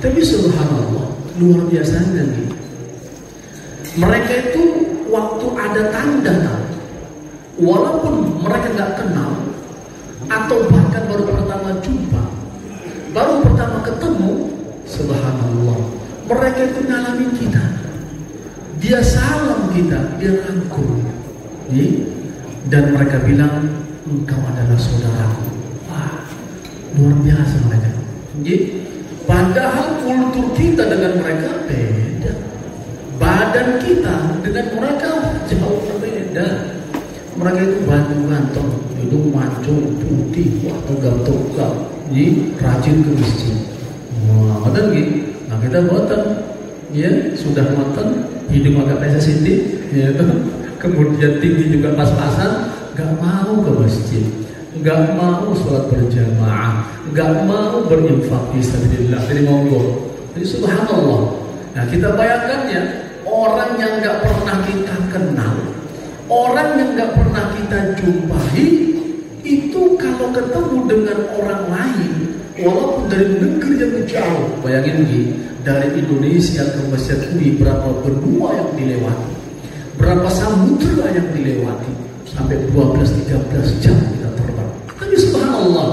Tapi subhanallah, luar biasa nih. Mereka itu waktu ada tanda, walaupun mereka nggak kenal atau bahkan baru pertama jumpa, baru pertama ketemu, subhanallah, mereka itu nyalamin kita. Dia salam kita, dia rangkul, dan mereka bilang, engkau adalah saudaraku. Wah, luar biasa mereka. Padahal kultur kita dengan mereka beda, badan kita dengan mereka jauh berbeda. Mereka itu baju ganteng, hidung mancung, putih, wah tegap-tegap, rajin ke masjid. Wah, ada gitu. Nah kita buatan, ya sudah matang, hidung agak pesa sedikit, ya, kemudian tinggi juga pas-pasan, gak mau ke masjid, gak mau sholat berjamaah, gak mau berinfak fi sabilillah. Jadi monggo. Jadi subhanallah. Nah kita bayangkan ya, orang yang gak pernah kita kenal, orang yang gak pernah kita jumpai, itu kalau ketemu dengan orang lain, walaupun dari negeri yang jauh, bayangin gini, dari Indonesia ke Mesir ini berapa benua yang dilewati, berapa samudera yang dilewati, sampai 12-13 jam kita terbang. Tapi subhanallah,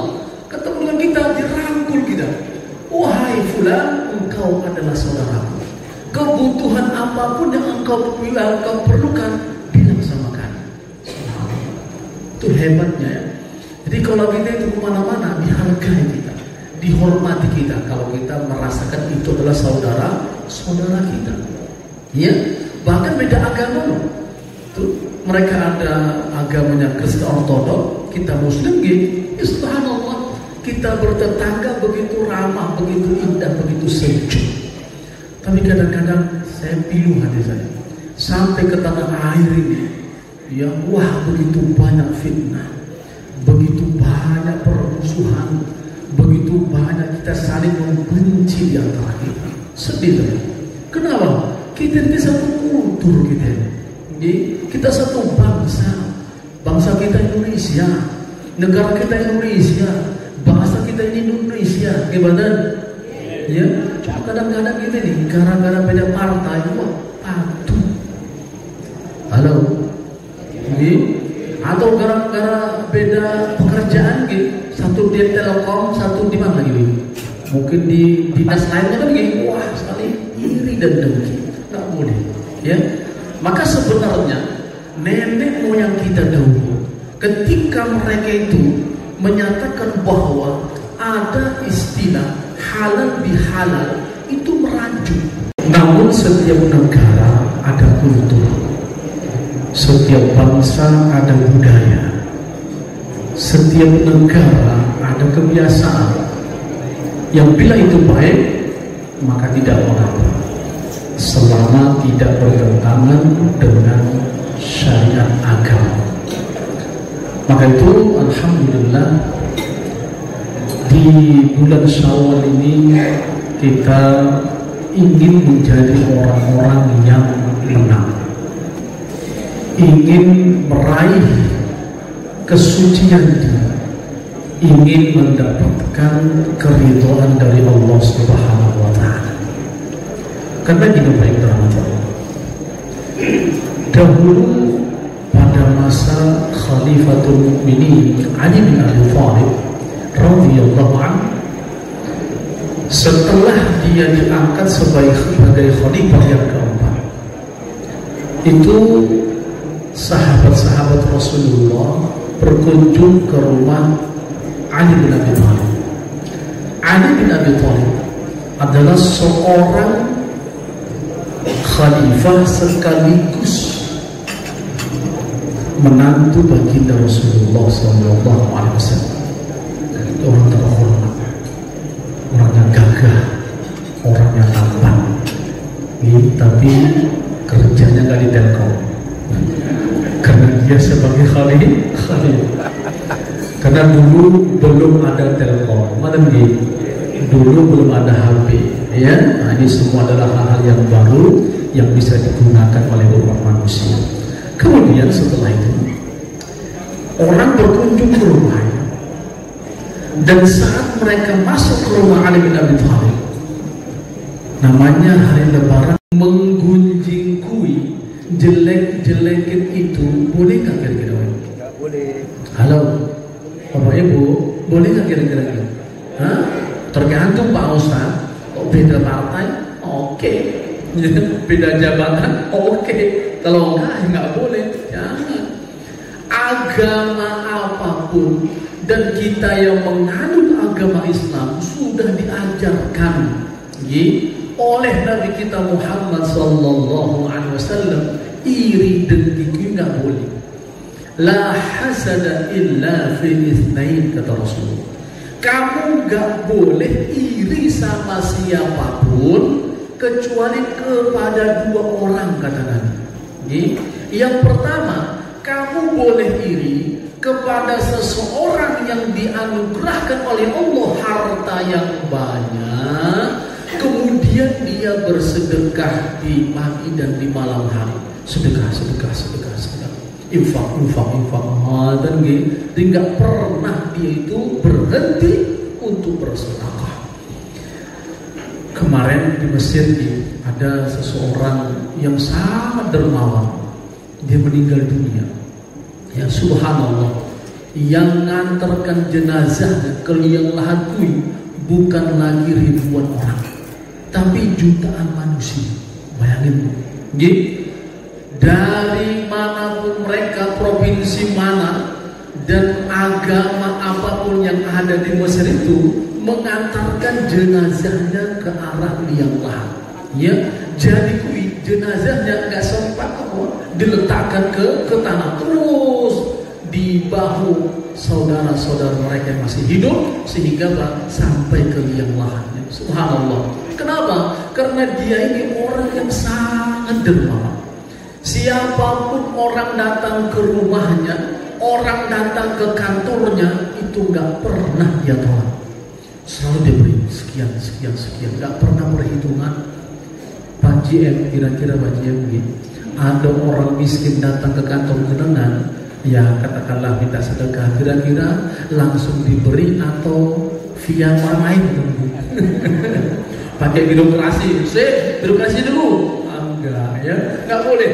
ketemu dengan kita, dirangkul kita. Wahai fulan, engkau adalah saudaraku. Kebutuhan apapun yang engkau perlukan, bilang sama kami. Itu hebatnya ya. Jadi kalau kita itu kemana-mana, dihargai kita, dihormati kita. Kalau kita merasakan itu adalah saudara kita. Ya, bahkan beda agama loh. Tuh, mereka ada agamanya Kristen Ortodok, kita Muslim gitu. Subhanallah, kita bertetangga begitu ramah, begitu indah, begitu sejuk. Tapi kadang-kadang saya pilu hati saya, sampai ke tanah air ini, yang wah begitu banyak fitnah, begitu banyak permusuhan, begitu banyak kita saling membenci di antara kita. Sedih saya. Kenapa? Kita ini satu kultur kita ini. Kita satu bangsa. Bangsa kita Indonesia, negara kita Indonesia, bahasa kita ini Indonesia. Gimana? Ya, cuma kadang-kadang kita nih, gara-gara beda partai, wah patuh. Halo, atau gara-gara beda pekerjaan gitu, satu di Telkom, satu di mana gitu, mungkin di dinas lain kan gitu, wah sekali iri dan dengki, nggak boleh, ya. Maka sebenarnya nenek moyang kita dahulu, ketika mereka itu menyatakan bahwa ada istilah halal bihalal, itu merajuk. Namun setiap negara ada kultur, setiap bangsa ada budaya, setiap negara ada kebiasaan yang bila itu baik maka tidak mengapa, selama tidak bertentangan dengan syariat agama. Maka itu alhamdulillah di bulan Syawal ini kita ingin menjadi orang-orang yang menang, ingin meraih kesucian diri, ingin mendapatkan keridhaan dari Allah Subhanahu wa Ta'ala. Karena gini baik teman-teman, dahulu pada masa Khalifatul Mukminin Ali bin Abi Thalib radhiyallahu anhu, setelah dia diangkat sebagai khalifah yang keempat, itu sahabat-sahabat Rasulullah berkunjung ke rumah Ali bin Abi Thalib. Ali bin Abi Thalib adalah seorang khalifah sekaligus menantu baginda Rasulullah SAW. Orang terhormat, orang yang gagah, orang yang tampan, tapi kerjanya nggak di Telkom, karena dia sebagai khalifah. Karena dulu belum ada Telkom, dulu belum ada HP, ya. Nah, ini semua adalah hal-hal yang baru yang bisa digunakan oleh umat manusia. Kemudian setelah itu orang berkunjung ke rumahnya, dan saat mereka masuk ke rumah Ali bin Abi Thalib, Namanya hari lebaran. Menggunjing kui, jelek-jelekin itu boleh nggak kira-kira? Nggak boleh. Halo, Bapak Ibu, boleh nggak kira-kira? Hah? Tergantung Pak Ustaz. Kok beda partai? Oke. Beda jabatan? Oke. Kalau nggak boleh, jangan. Agama apapun dan kita yang menganut agama Islam sudah diajarkan oleh Nabi kita Muhammad sallallahu alaihi wasallam, iri dengki nggak boleh. La hasada illa fil itsnain, kata Rasulullah. Kamu nggak boleh iri sama siapapun kecuali kepada dua orang, kata Nabi. Yang pertama, kamu boleh iri kepada seseorang yang dianugerahkan oleh Allah harta yang banyak, kemudian dia bersedekah di pagi dan di malam hari. Sedekah. Infak. Dan nggak pernah dia itu berhenti untuk bersedekah. Kemarin di Mesir ada seseorang yang sangat dermawan. Dia meninggal dunia. Ya subhanallah, yang ngantarkan jenazahnya ke liang lahat kui bukan lagi ribuan orang, tapi jutaan manusia. Bayangin, dari manapun mereka, provinsi mana dan agama apapun yang ada di Mesir itu mengantarkan jenazahnya ke arah liang lahat. Ya, jadi kui jenazahnya nggak sempat diletakkan ke tanah, terus di bahu saudara-saudara mereka yang masih hidup sehingga sampai ke liang lahatnya. Subhanallah. Kenapa? Karena dia ini orang yang sangat dermawan. Siapapun orang datang ke rumahnya, orang datang ke kantornya, itu nggak pernah dia tolak. Selalu diberi sekian, nggak pernah perhitungan. Pak JM, kira-kira Pak JM begini, ada orang miskin datang ke kantor jenengan, ya katakanlah minta sedekah, kira-kira langsung diberi atau via orang lain? Pakai birokrasi, birokrasi dulu? Enggak, ya, nggak boleh.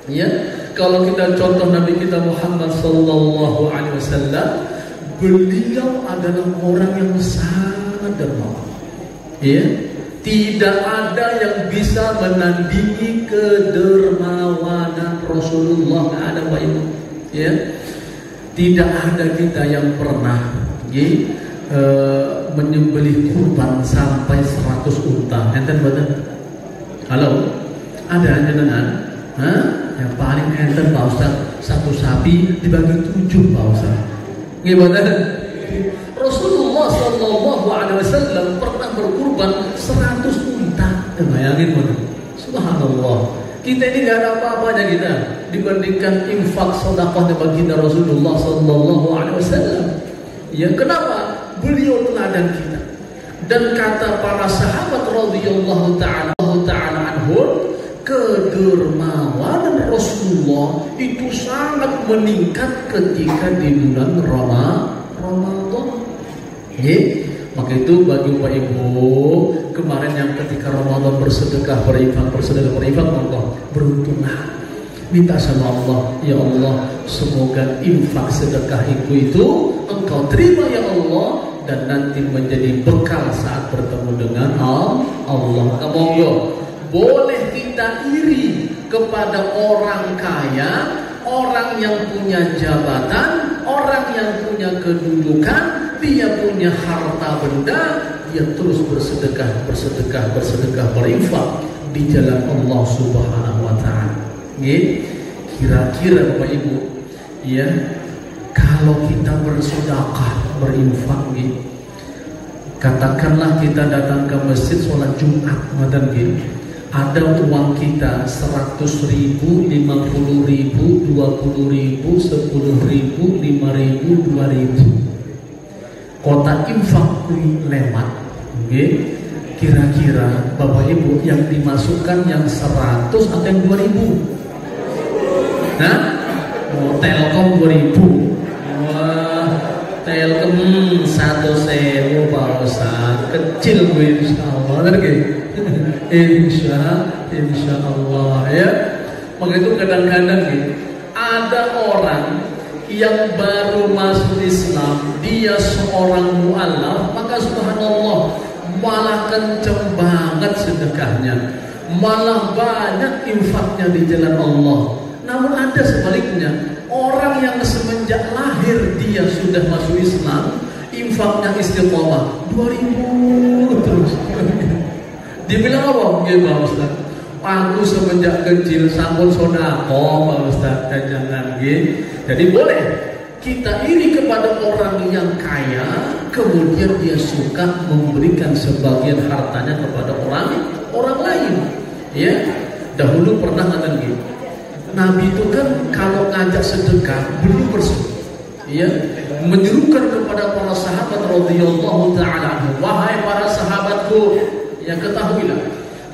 Ya, kalau kita contoh Nabi kita Muhammad sallallahu alaihi wasallam, beliau adalah orang yang sangat dermawan. Ya. Tidak ada yang bisa menandingi kedermawanan Rasulullah. Tidak ada, Pak Ibu. Ya, tidak ada kita yang pernah menyembelih kurban sampai 100 unta. Enten betul? Halo, ada jenengan? Yang paling enten Pak Ustaz, satu sapi dibagi 7 Pak Ustaz. Gimana? Rasulullah sallallahu alaihi wasallam pernah berkurban 100 unta. Bayangin betul. Subhanallah. Kita ini nggak ada apa-apanya kita dibandingkan infak sedekahnya baginda Rasulullah sallallahu alaihi wasallam. Ya, kenapa? Beliau teladan kita. Dan kata para sahabat radhiyallahu taala anhum, kedermawanan Rasulullah itu sangat meningkat ketika di bulan Ramadan. Maka itu bagi Bapak Ibu kemarin yang ketika Ramadan bersedekah berinfak, Allah beruntunglah. Minta sama Allah, ya Allah, semoga infak sedekah itu Engkau terima ya Allah, dan nanti menjadi bekal saat bertemu dengan Allah. Monggo, boleh kita iri kepada orang kaya, orang yang punya jabatan, orang yang punya kedudukan, dia punya harta benda, dia terus bersedekah, berinfak di jalan Allah Subhanahu wa taala. Kira-kira Bapak Ibu, ya, kalau kita bersedekah, berinfak, katakanlah kita datang ke masjid sholat Jumat, ada uang kita 100.000, 50.000, 20.000, 10.000, 5.000, 2.000. Kota infak lewat, kira-kira Bapak Ibu yang dimasukkan yang 100 atau yang 2.000? Telkom 2.000. Wah, Telkom 1.000 Pak Ustaz. kecil gue insyaallah ngerti. Insyaallah ya. Maka itu kadang-kadang ada orang yang baru masuk Islam, dia seorang mu'alaf, maka subhanallah malah kenceng banget sedekahnya, malah banyak infaknya di jalan Allah. Namun ada sebaliknya, orang yang semenjak lahir dia sudah masuk Islam, infaknya istiqomah 2000 terus. Dia bilang apa? Ya Pak Ustaz, aku semenjak kecil sampun sodako Pak Ustaz, jangan gitu. Jadi boleh kita iri kepada orang yang kaya, kemudian dia suka memberikan sebagian hartanya kepada orang lain. Ya, dahulu pernah ada gitu. Nabi itu kan kalau ngajak sedekah beliau bersedekah, ya, menyerukan kepada para sahabat radhiyallahu taala, wahai para sahabatku, ya ketahuilah,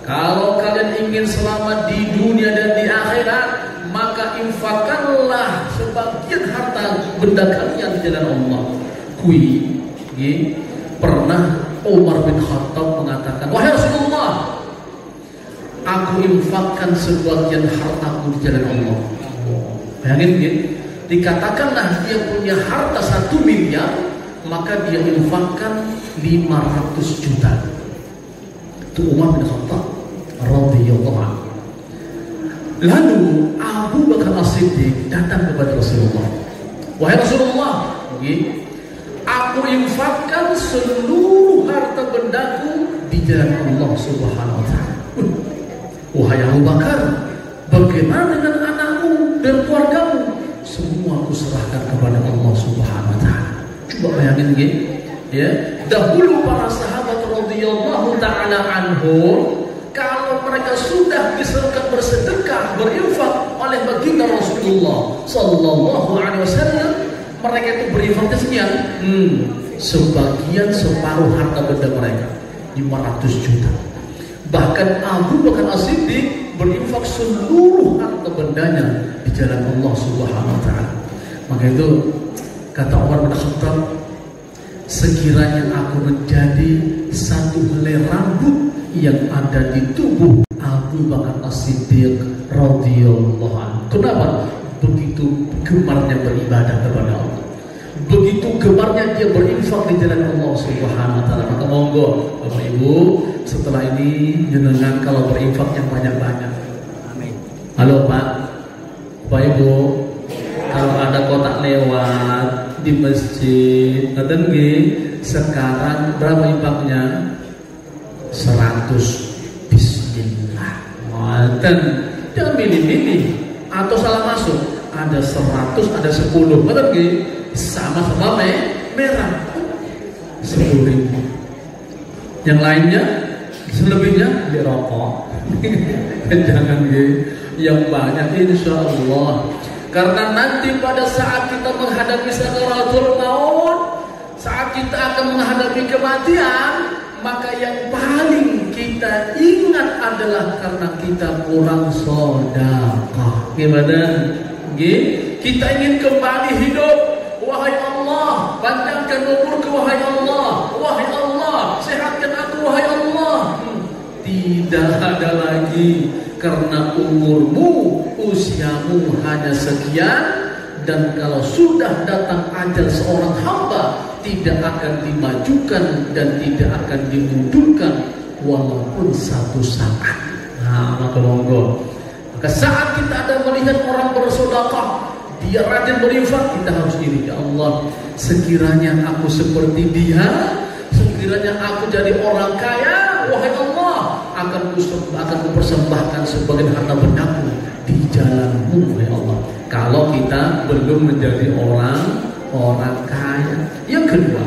kalau kalian ingin selamat di dunia dan di akhirat, maka infakkanlah sebagian harta benda kalian di jalan Allah. Pernah Umar bin Khattab mengatakan, wahai Rasulullah, aku infakkan sebagian hartaku di jalan Allah. Bayangin gitu. Dikatakanlah dia punya harta 1 miliar, maka dia infakkan 500 juta. Itu Umar bin Khattab radhiyallahu anhu. Lalu Abu Bakar As-Siddiq datang kepada Rasulullah. Wahai Rasulullah, aku infakkan seluruh harta bendaku di jalan Allah Subhanahu wa taala. Wahai Abu Bakar, bagaimana dengan anakmu dan keluargamu? Semua aku serahkan kepada Allah Subhanahu wa taala. Coba bayangin ya. Dahulu para sahabat radhiyallahu taala anhum, kalau mereka sudah disuruhkan bersedekah, berinfak oleh baginda Rasulullah sallallahu alaihi wasallam, mereka itu berinfaknya sekian, sebagian separuh harta benda mereka, 500 juta. Bahkan Abu Bakar As-Siddiq berinfak seluruh harta bendanya di jalan Allah Subhanahu wa taala. Maka itu kata Umar bin Khattab, sekiranya aku menjadi satu helai rambut yang ada di tubuh Abu Bakar As-Siddiq radhiyallahu anhu. Kenapa? Begitu gemarnya beribadah kepada Allah, begitu gemarnya dia berinfak di jalan Allah Subhanahu wa taala. Maka monggo Bapak Ibu, setelah ini jenengan kalau berinfak yang banyak-banyak. Amin. Halo Pak, Bapak Ibu, kalau ada kotak lewat di masjid, ngaten nggih, sekarang berapa infaknya? 100. Bismillah. Ngaten. Jangan milih-milih atau salah masuk. Ada 100, ada 10. Ngaten nggih? Sama-sama merah. 10.000. Yang lainnya, selebihnya dirokok. Jangan nggih. Yang banyak insyaallah. Karena nanti pada saat kita menghadapi sakaratul maut, saat kita akan menghadapi kematian, maka yang paling kita ingat adalah karena kita kurang sedekah. Gimana? Kita ingin kembali hidup. Wahai Allah, panjangkan umurku wahai Allah. Wahai Allah, sehatkan aku wahai Allah. Tidak ada lagi, karena umurmu, usiamu hanya sekian, dan kalau sudah datang ajal seorang hamba, tidak akan dimajukan dan tidak akan dimundurkan walaupun satu saat. Nah, maka monggo. Maka saat kita ada melihat orang bersedekah, dia rajin berinfak, kita harus iri. Ya Allah, sekiranya aku seperti dia, sekiranya aku jadi orang kaya, wahai Allah, akan kupersembahkan sebagian harta bendaku di jalan-Mu, wahai Allah. Kalau kita belum menjadi orang kaya. Yang kedua,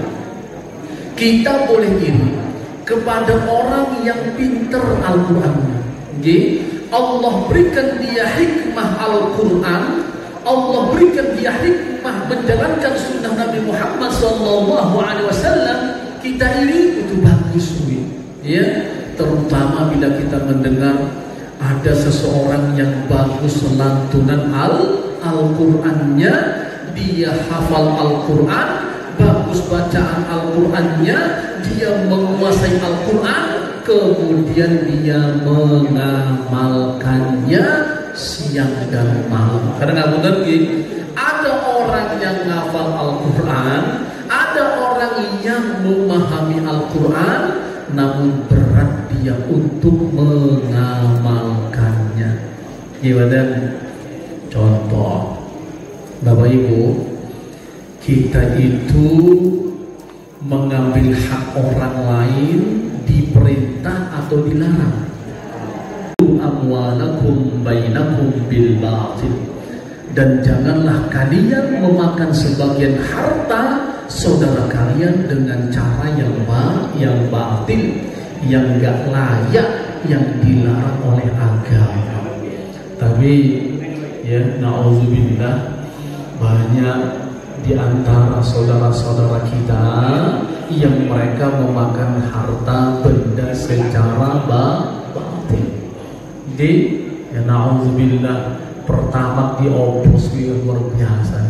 kita boleh iri kepada orang yang pintar Al-Qurannya. Allah berikan dia hikmah Al-Quran, Allah berikan dia hikmah menjalankan sunnah Nabi Muhammad SAW. Kita iri, itu bagus, ya. Terutama bila kita mendengar ada seseorang yang bagus lantunan Al-Qurannya, dia hafal Al-Quran, bagus bagus bacaan Al-Qur'annya, dia menguasai Al-Qur'an, kemudian dia mengamalkannya siang dan malam. Karena nggak benar gitu. Ada orang yang ngafal Al-Quran, ada orang yang memahami Al-Quran, namun berat dia untuk mengamalkannya. Gimana? Contoh, Bapak Ibu, kita itu mengambil hak orang lain diperintah atau dilarang. Amwalakum bainakum bil batil, dan janganlah kalian memakan sebagian harta saudara kalian dengan cara yang batil, yang gak layak, yang dilarang oleh agama. Tapi ya na'udzubillah, banyak di antara saudara-saudara kita yang mereka memakan harta benda secara batil. Ya na'udzubillah, pertama diopos luar biasa.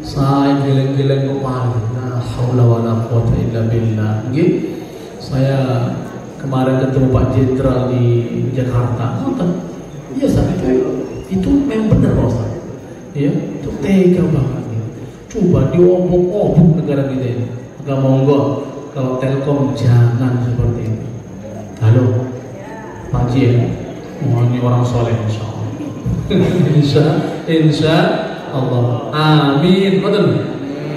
Saya geleng-geleng kepala, la haula wala quwwata illa billah. Saya kemarin ketemu Pak Jenderal di Jakarta. Iya, itu memang benar Pak Ustaz. Ya, itu tega banget. Coba diobok-obok negara kita ini. Enggak monggo kalau Telkom jangan seperti itu. Halo, Pak Jen. Ini orang soleh, insya Allah. insya Allah. Amin. Betul.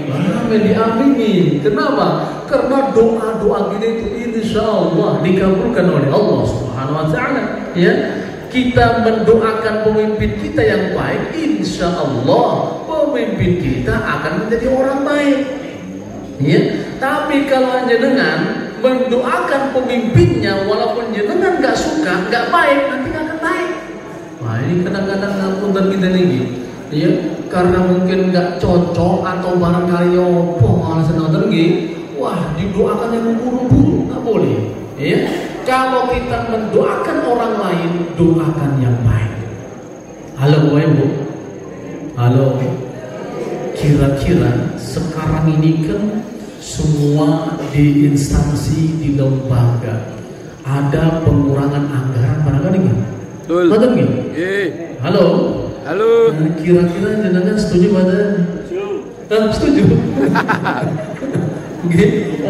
Amin, diaminin. Kenapa? Karena doa-doa kita itu insya Allah dikabulkan oleh Allah Subhanahu Wa Taala. Ya, kita mendoakan pemimpin kita yang baik, insya Allah pemimpin kita akan menjadi orang baik. Ya, tapi kalau hanya dengan mendoakan pemimpinnya, walaupun jenengan nggak suka, nggak baik, nanti nggak akan baik. Wah, ini kadang-kadang ngapunten kita nih, ya, karena mungkin nggak cocok atau barangkali opo alasan nonton gitu. Wah, didoakan yang buru-buru, nggak boleh. Ya, kalau kita mendoakan orang lain, doakan yang baik. Halo, Bu. Halo. Kira-kira sekarang ini kan semua di instansi, di lembaga ada pengurangan anggaran barangkali nggak? Betul nggak? Halo. Halo. Kira-kira jenengan setuju pada? Setuju.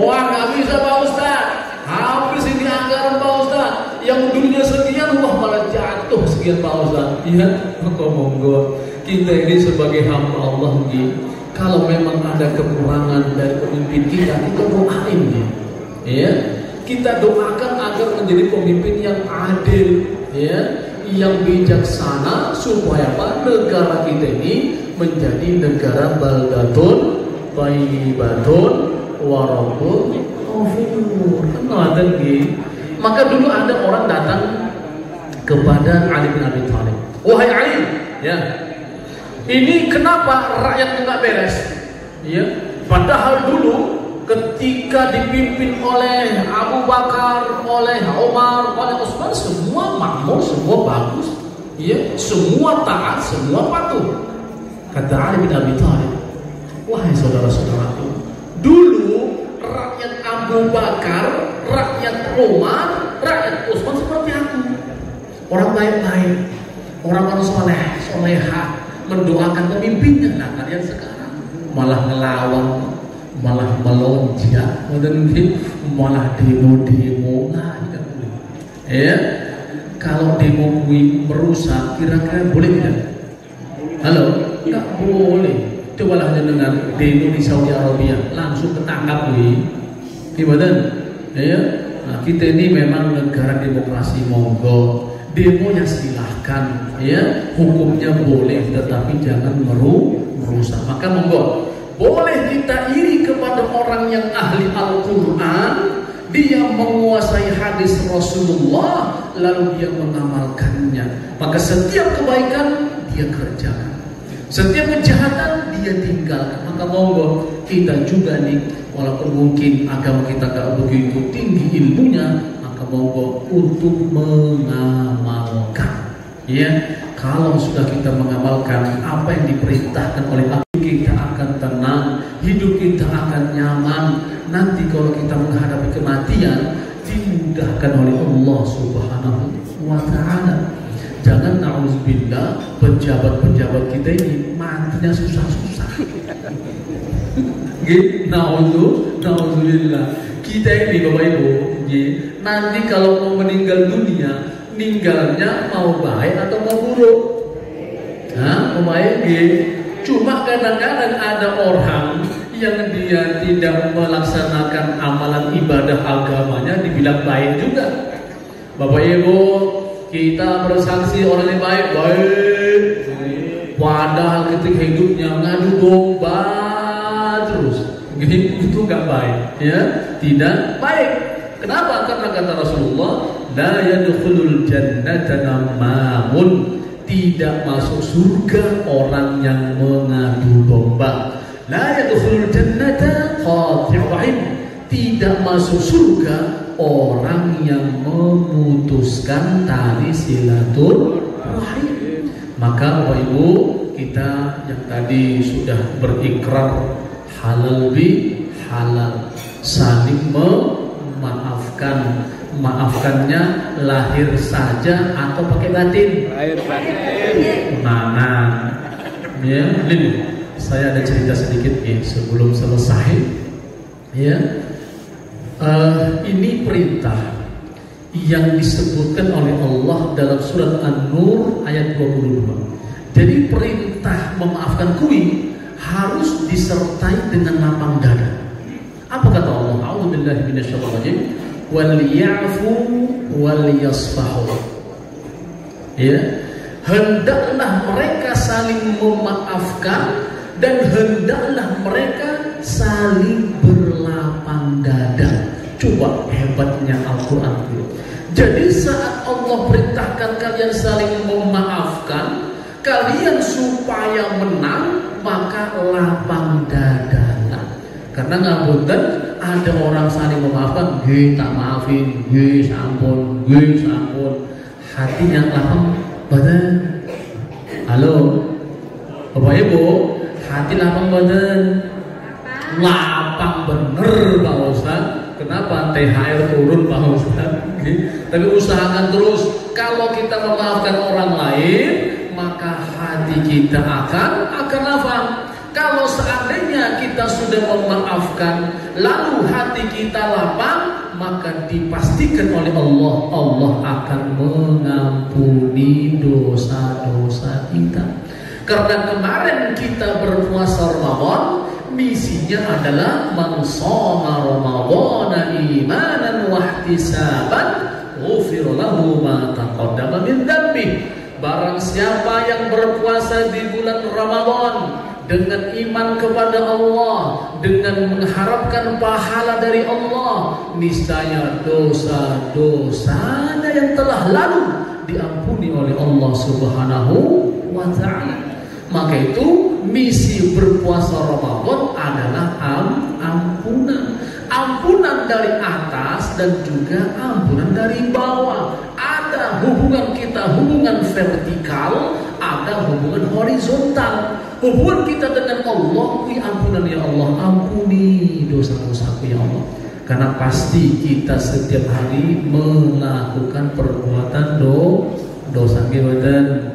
Wah, nggak bisa Pak Ustaz. Habis ini anggaran Pak Ustaz. Yang dulunya sekian, wah malah jatuh sekian Pak Ustaz. Iya, monggo. Kita ini sebagai hamba Allah gitu. Kalau memang ada kekurangan dari pemimpin kita doain ya. Kita doakan agar menjadi pemimpin yang adil, ya, yang bijaksana, supaya apa? Negara kita ini menjadi negara baldatun thayyibatun wa rabbun ghafur. Maka dulu ada orang datang kepada Ali bin Abi Thalib. Wahai Ali, ya, ini kenapa rakyat nggak beres? Ya, padahal dulu ketika dipimpin oleh Abu Bakar, oleh Umar, oleh Utsman, semua makmur, semua bagus, ya, semua taat, semua patuh. Kata Ali bin Abi Thalib, wahai saudara-saudaraku, dulu rakyat Abu Bakar, rakyat Umar, rakyat Utsman seperti aku, orang baik-baik, orang-orang soleh, solehah, mendoakan pemimpinnya. Nah, kalian sekarang malah ngelawan, malah melonjak, malah demo-demo. Nah, tidak boleh. Ya, kalau demo merusak, kira-kira boleh tidak? Halo, nggak boleh. Cobalah dengan demo di Saudi Arabia, langsung ketangkap gimana? Ya, nah, kita ini memang negara demokrasi, monggo. Demonya silahkan, ya, hukumnya boleh, tetapi jangan merusak. Maka monggo, boleh kita iri kepada orang yang ahli Al-Quran, dia menguasai hadis Rasulullah, lalu dia mengamalkannya. Maka setiap kebaikan dia kerjakan, setiap kejahatan dia tinggalkan. Maka monggo kita juga nih, walaupun mungkin agama kita gak begitu tinggi ilmunya, monggo untuk mengamalkan. Ya, kalau sudah kita mengamalkan apa yang diperintahkan oleh Allah, kita akan tenang, hidup kita akan nyaman. Nanti kalau kita menghadapi kematian, dimudahkan oleh Allah Subhanahu wa ta'ala. Jangan na'udzubillah, pejabat-pejabat kita ini matinya susah-susah. Na'udzubillah. Kita ini Bapak Ibu, nanti kalau mau meninggal dunia, meninggalnya mau baik atau mau buruk? Mau baik. Cuma kadang-kadang ada orang yang dia tidak melaksanakan amalan ibadah agamanya dibilang baik juga. Bapak Ibu, kita bersaksi orang yang baik, padahal ketika hidupnya ngadu domba terus, itu nggak baik, ya, tidak baik. Kenapa? Karena kata Rasulullah, la yadkhulul jannata nammamun, tidak masuk surga orang yang mengadu domba. La yadkhulul jannata qati'u rahim, tidak masuk surga orang yang memutuskan tali silaturahim. Maka Bapak Ibu, kita yang tadi sudah berikrar halal bi halal, saling memaafkan. Maafkannya lahir saja atau pakai batin? Lahir batin. Mana? Ya, Lin, saya ada cerita sedikit sebelum selesai. Ya, ini perintah yang disebutkan oleh Allah dalam surat An-Nur ayat 22. Jadi perintah memaafkan kuwi harus disertai dengan lapang dada. Apa kata Allah? A'udzubillahi minasyaitonir rajim. Wal ya'fu wal yasfahu. Ya, hendaklah mereka saling memaafkan dan hendaklah mereka saling berlapang dada. Coba hebatnya Al-Quran. Jadi saat Allah perintahkan kalian saling memaafkan, kalian supaya menang, maka lapang dada. Karena ngapunten, ada orang saling memaafkan, tak maafin, sampun, sampun. Hatinya lapang badan. Halo, Bapak Ibu, hati lapang badan. Lapang bener Pak Ustaz. Kenapa THR turun Pak Ustaz? Tapi usahakan terus. Kalau kita memaafkan orang lain, maka hati kita akan lapang. Kalau seandainya kita sudah memaafkan, lalu hati kita lapang, maka dipastikan oleh Allah, Allah akan mengampuni dosa-dosa kita. Karena kemarin kita berpuasa Ramadan, misinya adalah man shoma Ramadhana imanan wa ihtisaban ghufira lahu ma taqaddama min dhanbi. Barang siapa yang berpuasa di bulan Ramadan dengan iman kepada Allah, dengan mengharapkan pahala dari Allah, niscaya dosa-dosanya yang telah lalu diampuni oleh Allah Subhanahu wa ta'ala. Maka itu misi berpuasa Ramadan adalah ampunan. Ampunan dari atas dan juga ampunan dari bawah. Ada hubungan kita, hubungan vertikal, ada hubungan horizontal. Hubungan kita dengan Allah, ampunan ya Allah, ampuni dosa-dosaku ya Allah. Karena pasti kita setiap hari melakukan perbuatan dosa kita.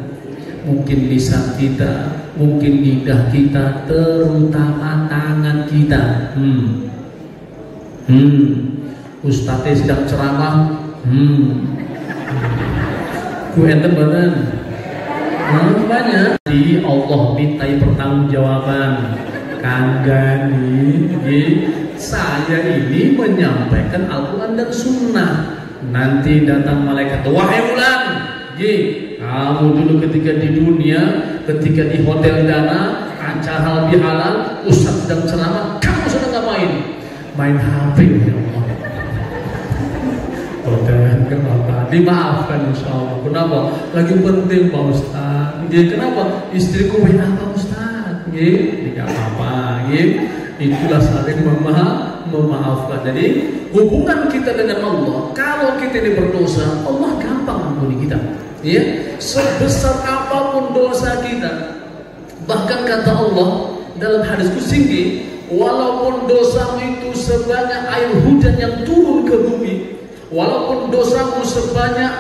Mungkin lisan kita, mungkin lidah kita, terutama tangan kita. Ustadznya sedang ceramah. Gue enten badan. Banyak. Di Allah mintai pertanggungjawaban. Kagak nih. Saya ini menyampaikan Al-Quran dan Sunnah. Nanti datang malaikat, wahai ulang. Kamu dulu ketika di dunia, ketika di hotel Dana, acara halal bihalal, Ustaz sedang ceramah, kamu sedang ngapain? Main HP ya Allah. Dan kenapa? Dimaafkan insya Allah. Kenapa? Lagi penting Pak Ustaz. Kenapa? Istriku WA Pak Ustaz. Tidak apa-apa. Itulah saling memaafkan. Jadi hubungan kita dengan Allah, kalau kita ini berdosa, Allah gampang ampuni kita. Ya, sebesar apapun dosa kita. Bahkan kata Allah, dalam hadis kusingi, walaupun dosamu itu sebanyak air hujan yang turun ke bumi, walaupun dosamu sebanyak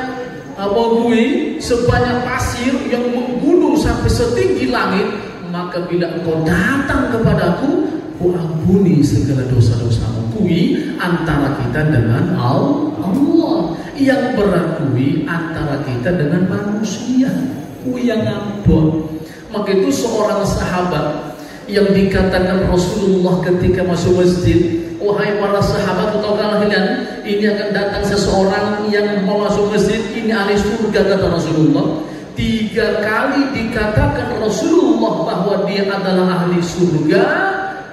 sebanyak pasir yang menggunung sampai setinggi langit, maka bila engkau datang kepadaku, ku ampuni segala dosa-dosamu. Kui antara kita dengan Allah, yang berakui antara kita dengan manusia, kui yang ngampun. Maka itu seorang sahabat yang dikatakan Rasulullah ketika masuk masjid, wahai para sahabat, tahukah kalian ini akan datang seseorang yang mau masuk masjid, ini ahli surga, kata Rasulullah. 3 kali dikatakan Rasulullah bahwa dia adalah ahli surga,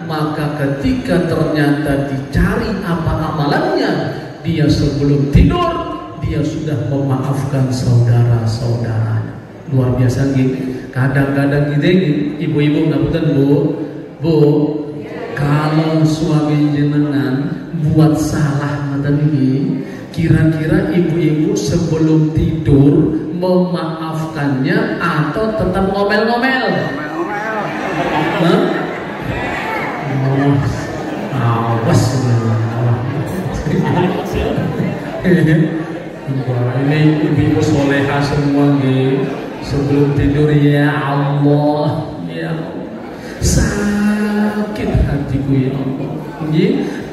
maka ketika ternyata dicari apa amalannya, dia sebelum tidur dia sudah memaafkan saudara-saudaranya. Luar biasa gitu. Kadang-kadang gitu, ibu-ibu ngapunten bu, kalau suami jenengan buat salah mata ini, kira-kira ibu-ibu sebelum tidur memaafkannya atau tetap ngomel-ngomel? Awas ini ibu-ibu soleha semua nih. Sebelum tidur, ya Allah, ya Allah, sakit hatiku ya Allah.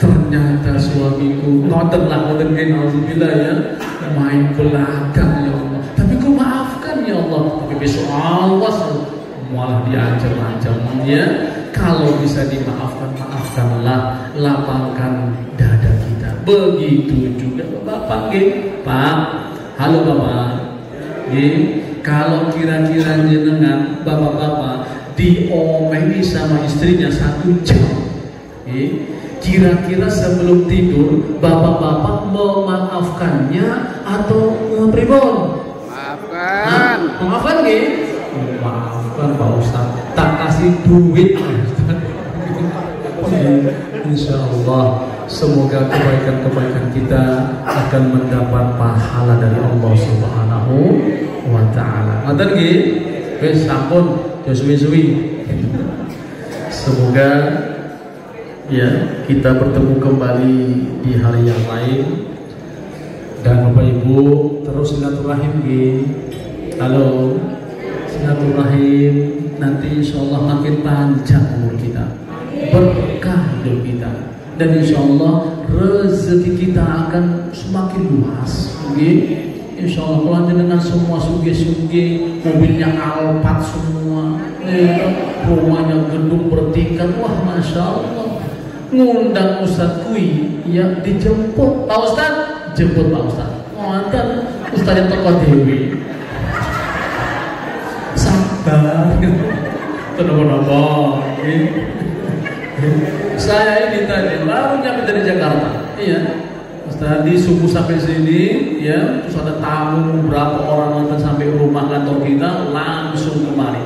Ternyata suamiku ngoten lah, ngoten gini, alhamdulillah ya, main belakang ya Allah. Tapi ku maafkan ya Allah. Tapi besok awas malah diancam-ancam ya. Kalau bisa dimaafkan, maafkanlah, lapangkan dada kita. Begitu juga Bapak, Pak. Halo Bapak, kalau kira-kira jenengan bapak-bapak diomeli sama istrinya 1 jam, kira-kira sebelum tidur bapak-bapak memaafkannya atau pribon? Maafkan. Maafkan maafkan Pak Ustaz. Tak kasih duit. Insya Allah semoga kebaikan-kebaikan kita akan mendapat pahala dari Allah Subhanahu wa ta'ala. Ngoten nggih? Wis sampun suwi-suwi. Semoga ya kita bertemu kembali di hari yang lain. Dan Bapak Ibu terus silaturahim nggih. Halo. Silaturahim, nanti insya Allah makin panjang umur kita, berkah hidup kita, dan insya Allah rezeki kita akan semakin luas. Insya Allah kalau dengan semua suge-suge, mobilnya Alphard semua, rumahnya gedung bertingkat, wah masya Allah. Ngundang Ustadz Kui, ya dijemput Pak Ustadz, jemput Pak Ustadz. Mantan Ustadz yang tokoh Dewi. Sabar, kenapa-napa. Saya ini tadi baru nyampe dari Jakarta, iya. Tadi subuh sampai sini, ya. Terus ada tamu berapa orang datang sampai rumah kantor kita, langsung kemari.